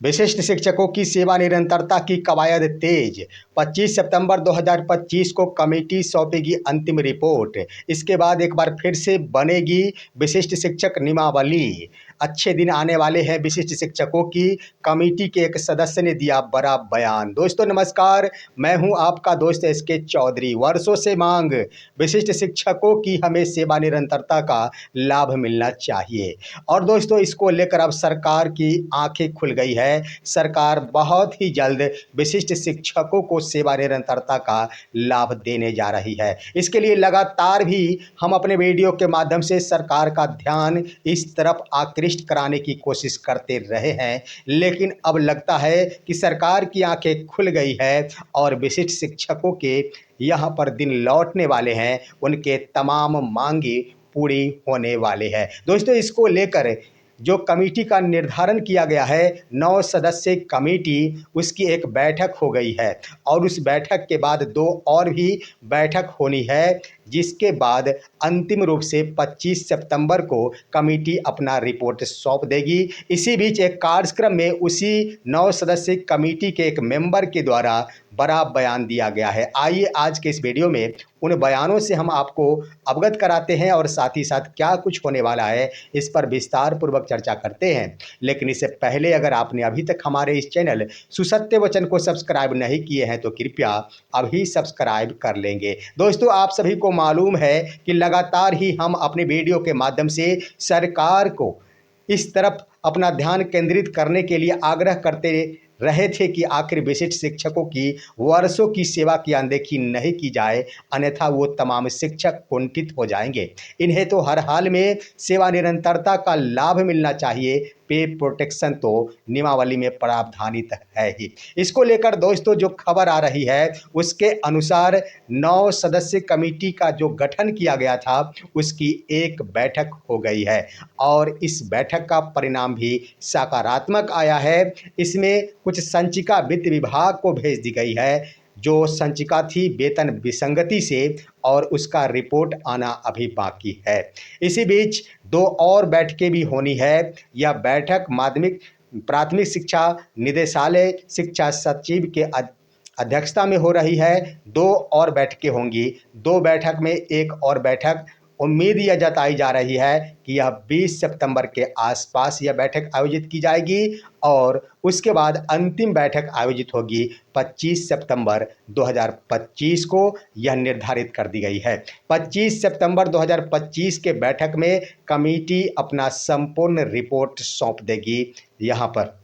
विशिष्ट शिक्षकों की सेवा निरंतरता की कवायद तेज। 25 सितंबर 2025 को कमेटी सौंपेगी अंतिम रिपोर्ट। इसके बाद एक बार फिर से बनेगी विशिष्ट शिक्षक नियमावली। अच्छे दिन आने वाले हैं विशिष्ट शिक्षकों की। कमेटी के एक सदस्य ने दिया बड़ा बयान। दोस्तों नमस्कार, मैं हूं आपका दोस्त एसके चौधरी। वर्षों से मांग, विशिष्ट शिक्षकों की हमें सेवा निरंतरता का लाभ मिलना चाहिए। और दोस्तों इसको लेकर अब सरकार की आंखें खुल गई है। सरकार बहुत ही जल्द विशिष्ट शिक्षकों को सेवा निरंतरता का लाभ देने जा रही है। इसके लिए लगातार भी हम अपने वीडियो के माध्यम से सरकार का ध्यान इस तरफ आकृष्ट कराने की कोशिश करते रहे हैं, लेकिन अब लगता है कि सरकार की आंखें खुल गई है और विशिष्ट शिक्षकों के यहाँ पर दिन लौटने वाले हैं। उनके तमाम मांगे पूरी होने वाले हैं। दोस्तों इसको लेकर जो कमेटी का निर्धारण किया गया है, 9 सदस्यीय कमेटी, उसकी एक बैठक हो गई है और उस बैठक के बाद 2 और भी बैठक होनी है, जिसके बाद अंतिम रूप से 25 सितंबर को कमेटी अपना रिपोर्ट सौंप देगी। इसी बीच एक कार्यक्रम में उसी 9 सदस्यीय कमेटी के एक मेंबर के द्वारा बड़ा बयान दिया गया है। आइए आज के इस वीडियो में उन बयानों से हम आपको अवगत कराते हैं और साथ ही साथ क्या कुछ होने वाला है इस पर विस्तार पूर्वक चर्चा करते हैं। लेकिन इससे पहले अगर आपने अभी तक हमारे इस चैनल सुसत्य वचन को सब्सक्राइब नहीं किए हैं तो कृपया अभी सब्सक्राइब कर लेंगे। दोस्तों आप सभी को मालूम है कि लगातार ही हम अपने वीडियो के माध्यम से सरकार को इस तरफ अपना ध्यान केंद्रित करने के लिए आग्रह करते रहे थे कि आखिर विशिष्ट शिक्षकों की वर्षों की सेवा की अनदेखी नहीं की जाए, अन्यथा वो तमाम शिक्षक कुंठित हो जाएंगे। इन्हें तो हर हाल में सेवा निरंतरता का लाभ मिलना चाहिए। पे प्रोटेक्शन तो नियमावली में प्रावधानित है ही। इसको लेकर दोस्तों जो खबर आ रही है उसके अनुसार 9 सदस्य कमेटी का जो गठन किया गया था उसकी एक बैठक हो गई है और इस बैठक का परिणाम भी सकारात्मक आया है। इसमें कुछ संचिका वित्त विभाग को भेज दी गई है। जो संचिका थी वेतन विसंगति से, और उसका रिपोर्ट आना अभी बाकी है। इसी बीच 2 और बैठकें भी होनी है। यह बैठक माध्यमिक प्राथमिक शिक्षा निदेशालय शिक्षा सचिव के अध्यक्षता में हो रही है। 2 और बैठकें होंगी। 2 बैठक में एक और बैठक उम्मीद यह जताई जा रही है कि यह 20 सितंबर के आसपास यह बैठक आयोजित की जाएगी और उसके बाद अंतिम बैठक आयोजित होगी 25 सितंबर 2025 को। यह निर्धारित कर दी गई है। 25 सितंबर 2025 के बैठक में कमेटी अपना संपूर्ण रिपोर्ट सौंप देगी यहाँ पर।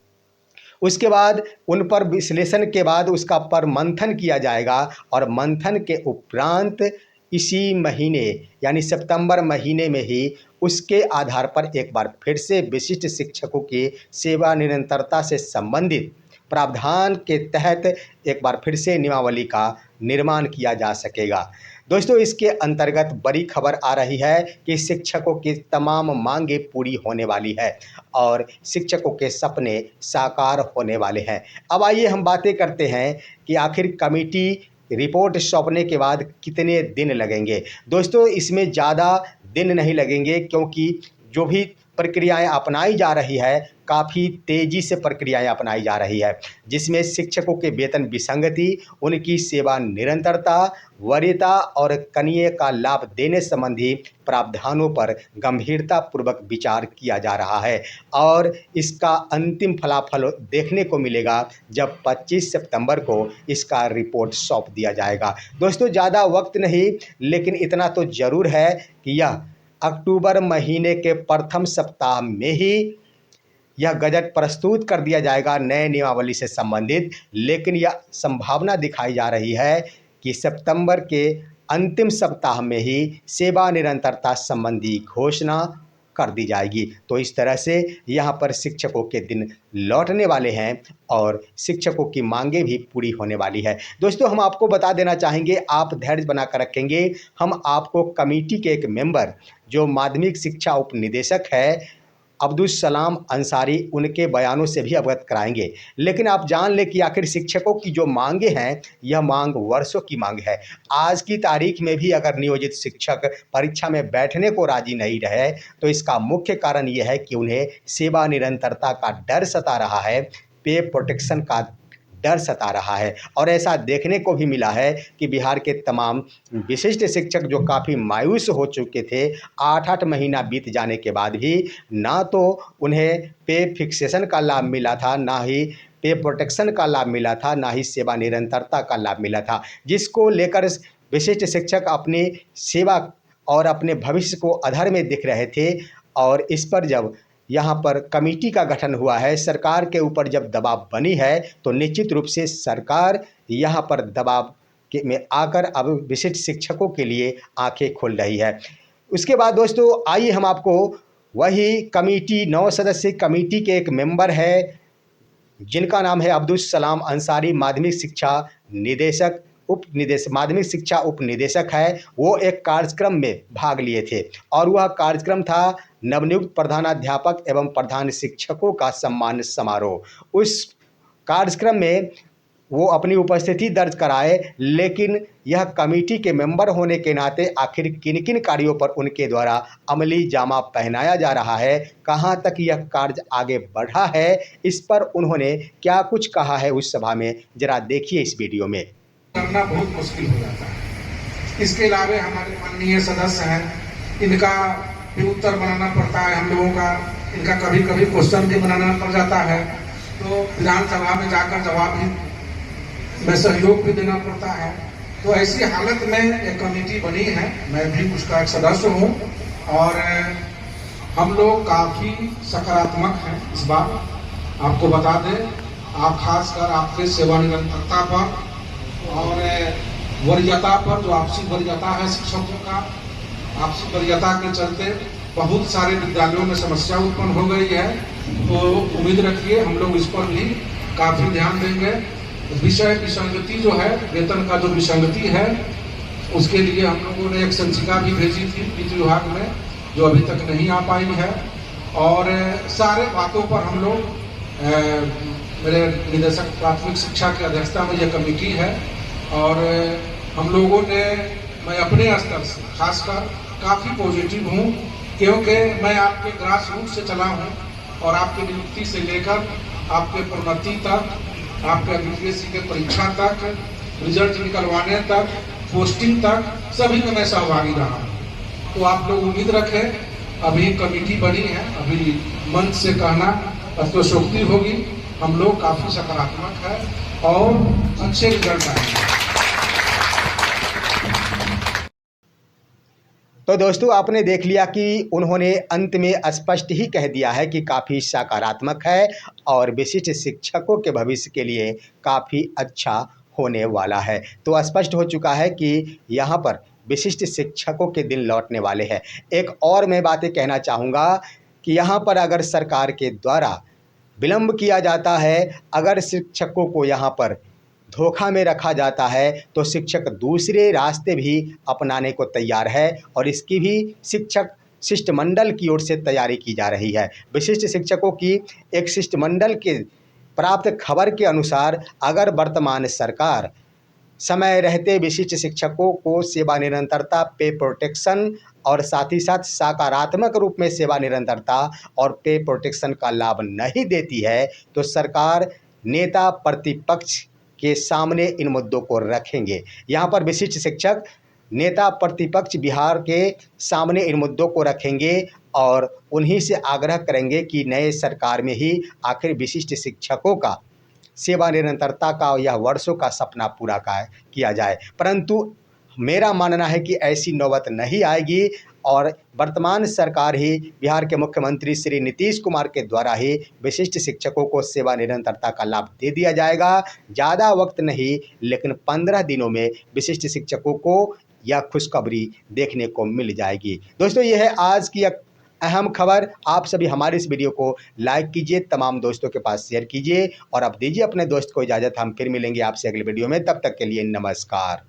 उसके बाद उन पर विश्लेषण के बाद उसका पर मंथन किया जाएगा और मंथन के उपरांत इसी महीने यानी सितंबर महीने में ही उसके आधार पर एक बार फिर से विशिष्ट शिक्षकों की सेवा निरंतरता से संबंधित प्रावधान के तहत एक बार फिर से नियमावली का निर्माण किया जा सकेगा। दोस्तों इसके अंतर्गत बड़ी खबर आ रही है कि शिक्षकों की तमाम मांगे पूरी होने वाली है और शिक्षकों के सपने साकार होने वाले हैं। अब आइए हम बातें करते हैं कि आखिर कमेटी रिपोर्ट सौंपने के बाद कितने दिन लगेंगे। दोस्तों इसमें ज़्यादा दिन नहीं लगेंगे, क्योंकि जो भी प्रक्रियाएं अपनाई जा रही है काफ़ी तेज़ी से प्रक्रियाएं अपनाई जा रही है, जिसमें शिक्षकों के वेतन विसंगति, उनकी सेवा निरंतरता, वरीयता और कनीय का लाभ देने संबंधी प्रावधानों पर गंभीरतापूर्वक विचार किया जा रहा है और इसका अंतिम फलाफल देखने को मिलेगा जब 25 सितंबर को इसका रिपोर्ट सौंप दिया जाएगा। दोस्तों ज़्यादा वक्त नहीं, लेकिन इतना तो ज़रूर है कि यह अक्टूबर महीने के प्रथम सप्ताह में ही यह गजट प्रस्तुत कर दिया जाएगा नए नियमावली से संबंधित। लेकिन यह संभावना दिखाई जा रही है कि सितंबर के अंतिम सप्ताह में ही सेवा निरंतरता संबंधी घोषणा कर दी जाएगी। तो इस तरह से यहाँ पर शिक्षकों के दिन लौटने वाले हैं और शिक्षकों की मांगे भी पूरी होने वाली है। दोस्तों हम आपको बता देना चाहेंगे, आप धैर्य बनाकर रखेंगे, हम आपको कमेटी के एक मेंबर जो माध्यमिक शिक्षा उप निदेशक है अब्दुल सलाम अंसारी, उनके बयानों से भी अवगत कराएंगे। लेकिन आप जान लें कि आखिर शिक्षकों की जो मांगे हैं यह मांग वर्षों की मांग है। आज की तारीख में भी अगर नियोजित शिक्षक परीक्षा में बैठने को राजी नहीं रहे तो इसका मुख्य कारण यह है कि उन्हें सेवा निरंतरता का डर सता रहा है पे प्रोटेक्शन का डर सता रहा है। और ऐसा देखने को भी मिला है कि बिहार के तमाम विशिष्ट शिक्षक जो काफ़ी मायूस हो चुके थे, 8-8 महीना बीत जाने के बाद भी ना तो उन्हें पे फिक्सेशन का लाभ मिला था, ना ही पे प्रोटेक्शन का लाभ मिला था, ना ही सेवा निरंतरता का लाभ मिला था, जिसको लेकर विशिष्ट शिक्षक अपनी सेवा और अपने भविष्य को अधर में दिख रहे थे। और इस पर जब यहाँ पर कमेटी का गठन हुआ है, सरकार के ऊपर जब दबाव बनी है, तो निश्चित रूप से सरकार यहाँ पर दबाव के में आकर अब विशिष्ट शिक्षकों के लिए आंखें खोल रही है। उसके बाद दोस्तों आइए हम आपको वही कमेटी 9 सदस्यीय कमेटी के एक मेंबर है जिनका नाम है अब्दुल सलाम अंसारी, माध्यमिक शिक्षा निदेशक माध्यमिक शिक्षा उप निदेशक है। वो एक कार्यक्रम में भाग लिए थे और वह कार्यक्रम था नवनियुक्त प्रधानाध्यापक एवं प्रधान शिक्षकों का सम्मान समारोह। उस कार्यक्रम में वो अपनी उपस्थिति दर्ज कराए, लेकिन यह कमेटी के मेंबर होने के नाते आखिर किन किन कार्यों पर उनके द्वारा अमली जामा पहनाया जा रहा है, कहां तक यह कार्य आगे बढ़ा है, इस पर उन्होंने क्या कुछ कहा है उस सभा में, जरा देखिए इस वीडियो में। करना बहुत मुश्किल हो जाता है। इसके अलावा हमारे माननीय सदस्य हैं, इनका भी उत्तर बनाना पड़ता है हम लोगों का, इनका कभी कभी क्वेश्चन भी बनाना पड़ जाता है, तो विधानसभा में जाकर जवाब में सहयोग भी देना पड़ता है। तो ऐसी हालत में एक कमेटी बनी है, मैं भी उसका एक सदस्य हूँ और हम लोग काफ़ी सकारात्मक हैं इस बार। आपको बता दें, आप खासकर आपके सेवा निरंतरता पर और वरीयता पर, जो आपसी वरीयता है शिक्षकों का, आपसी वरीयता के चलते बहुत सारे विद्यालयों में समस्या उत्पन्न हो गई है। तो उम्मीद रखिए हम लोग इस पर भी काफ़ी ध्यान देंगे। विषय विसंगति जो है, वेतन का जो विसंगति है, उसके लिए हम लोगों ने एक संचिका भी भेजी थी वित्त विभाग में, जो अभी तक नहीं आ पाई है। और सारे बातों पर हम लोग मेरे निदेशक प्राथमिक शिक्षा की अध्यक्षता में यह कमेटी है और हम लोगों ने, मैं अपने स्तर से खासकर काफ़ी पॉजिटिव हूँ, क्योंकि मैं आपके ग्रास रूट से चला हूँ और आपकी नियुक्ति से लेकर आपके प्रोन्नति तक, आपके बीपीएससी के परीक्षा तक, रिजल्ट निकलवाने तक, पोस्टिंग तक, सभी में मैं सहभागी रहा हूँ। तो आप लोग उम्मीद रखें, अभी कमेटी बनी है, अभी मंच से कहना अत्योक्ति होगी, हम लोग काफ़ी सकारात्मक है और अच्छे रिजल्ट आएंगे। तो दोस्तों आपने देख लिया कि उन्होंने अंत में स्पष्ट ही कह दिया है कि काफ़ी सकारात्मक है और विशिष्ट शिक्षकों के भविष्य के लिए काफ़ी अच्छा होने वाला है। तो स्पष्ट हो चुका है कि यहाँ पर विशिष्ट शिक्षकों के दिन लौटने वाले हैं। एक और मैं बातें कहना चाहूँगा कि यहाँ पर अगर सरकार के द्वारा विलंब किया जाता है, अगर शिक्षकों को यहाँ पर धोखा में रखा जाता है, तो शिक्षक दूसरे रास्ते भी अपनाने को तैयार है और इसकी भी शिक्षक शिष्टमंडल की ओर से तैयारी की जा रही है। विशिष्ट शिक्षकों की एक शिष्टमंडल के प्राप्त खबर के अनुसार अगर वर्तमान सरकार समय रहते विशिष्ट शिक्षकों को सेवा निरंतरता, पे प्रोटेक्शन और साथ ही साथ सकारात्मक रूप में सेवा निरंतरता और पे प्रोटेक्शन का लाभ नहीं देती है, तो सरकार नेता प्रतिपक्ष के सामने इन मुद्दों को रखेंगे। यहाँ पर विशिष्ट शिक्षक नेता प्रतिपक्ष बिहार के सामने इन मुद्दों को रखेंगे और उन्हीं से आग्रह करेंगे कि नए सरकार में ही आखिर विशिष्ट शिक्षकों का सेवा निरंतरता का यह वर्षों का सपना पूरा किया जाए। परंतु मेरा मानना है कि ऐसी नौबत नहीं आएगी और वर्तमान सरकार ही, बिहार के मुख्यमंत्री श्री नीतीश कुमार के द्वारा ही विशिष्ट शिक्षकों को सेवा निरंतरता का लाभ दे दिया जाएगा। ज़्यादा वक्त नहीं, लेकिन 15 दिनों में विशिष्ट शिक्षकों को यह खुशखबरी देखने को मिल जाएगी। दोस्तों ये है आज की अहम खबर। आप सभी हमारे इस वीडियो को लाइक कीजिए, तमाम दोस्तों के पास शेयर कीजिए और अब दीजिए अपने दोस्त को इजाज़त। हम फिर मिलेंगे आपसे अगले वीडियो में, तब तक के लिए नमस्कार।